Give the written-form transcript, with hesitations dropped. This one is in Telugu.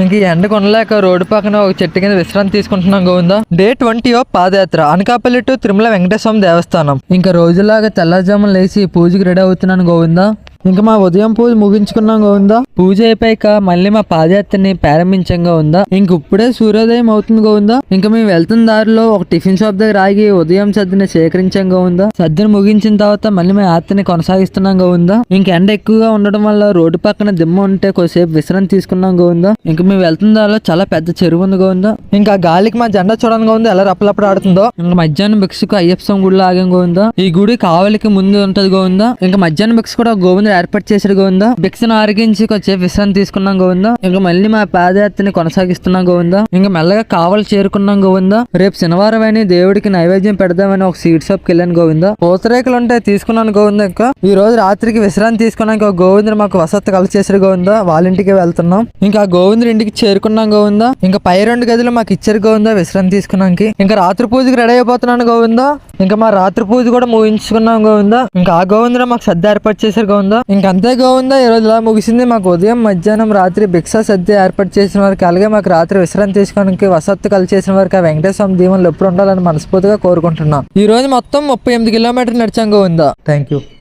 ఇంక ఈ ఎండ కొనలేక రోడ్డు పక్కన ఒక చెట్టు కింద విశ్రాంతి తీసుకుంటున్నాం గోవిందా. డే 20 పాదయాత్ర అనకాపల్లి టు తిరుమల వెంకటేశ్వర స్వామి దేవస్థానం. ఇంకా రోజులాగా తెల్లజామున లేచి పూజకి రెడీ అవుతున్నాను గోవిందా. ఇంకా మా ఉదయం పూజ ముగించుకున్నాం గోవిందా. పూజ అయిపోయాక మళ్ళీ మా పాదయాత్రని ప్రారంభించాం గోవిందా. ఇంక ఇప్పుడే సూర్యోదయం అవుతుంది గోవిందా. ఇంకా మేము వెళ్తున్న దారిలో ఒక టిఫిన్ షాప్ దగ్గర ఆగి ఉదయం సద్దిని సేకరించాం గోవిందా. సద్దిని ముగించిన తర్వాత మళ్ళీ మా యాత్రని కొనసాగిస్తున్నాం గోవిందా. ఇంక ఎండ ఎక్కువగా ఉండడం వల్ల రోడ్డు పక్కన దిమ్మ ఉంటే కొద్దిసేపు విశ్రాంతి తీసుకున్నాం గోవిందా. ఇంకా మేము వెళ్తున్న దారిలో చాలా పెద్ద చెరువు ఉంది గోవిందా. ఇంకా గాలికి మా జెండా చూడడానికి గోవిందా ఎలా రప్పలప్పుడు ఆడుతుందో. ఇంకా మధ్యాహ్నం భిక్షకు అయ్యప్ప స్వామి గుడిలో ఆగాం గోవిందా. ఈ గుడి కావలికి ముందు ఉంటది గోవిందా. ఇంకా మధ్యాహ్నం భిక్ష కూడా గోవింద ఏర్పాటు చేశాడు గోవిందా. భిక్షను ఆరగించి కొంచెం విశ్రాంతి తీసుకున్నాం గోవిందా. ఇంకా మళ్ళీ మా పాదయాత్రని కొనసాగిస్తున్నాం గోవిందా. ఇంకా మెల్లగా కావలి చేరుకున్నాం గోవిందా. రేపు శనివారం అని దేవుడికి నైవేద్యం పెడదామని ఒక సీడ్ షాప్ కి వెళ్ళాను గోవిందా. పూతరేకులు ఉంటే తీసుకున్నాను గోవిందా. ఇంకా ఈ రోజు రాత్రికి విశ్రాంతి తీసుకున్నాక గోవిందుడు మాకు వసతి కలిసి చేశాడు గోవిందా. వాళ్ళ ఇంటికి వెళ్తున్నాం. ఇంకా గోవిందుడి ఇంటికి చేరుకున్నాం గోవిందా. ఇంకా పై 2 గదులు మాకు ఇచ్చారు గోవిందా విశ్రాంతి తీసుకున్నాకి. ఇంకా రాత్రి పూజకి రెడీ అయిపోతున్నాను గోవిందా. ఇంకా మా రాత్రి పూజ కూడా ముగించుకున్నాం గోవిందా. ఇంకా ఆ గోవిందుడు మాకు సద్ద ఏర్పాటు చేశారు గోవిందా. ఇంకా అంతే గోవిందా ఈ రోజు ఇలా ముగిసింది. మాకు ఉదయం మధ్యాహ్నం రాత్రి భిక్ష సద్య ఏర్పాటు చేసిన వారికి అలాగే మాకు రాత్రి విశ్రాంతి తీసుకోవడానికి వసత్తు కలిసి చేసిన వారికి ఆ వెంకటేశ్వర స్వామి దీవెనలు ఎప్పుడు ఉండాలని మనస్ఫూర్తిగా కోరుకుంటున్నాం. ఈ రోజు మొత్తం 38 కిలోమీటర్లు నడిచాం గోవిందా. Thank you.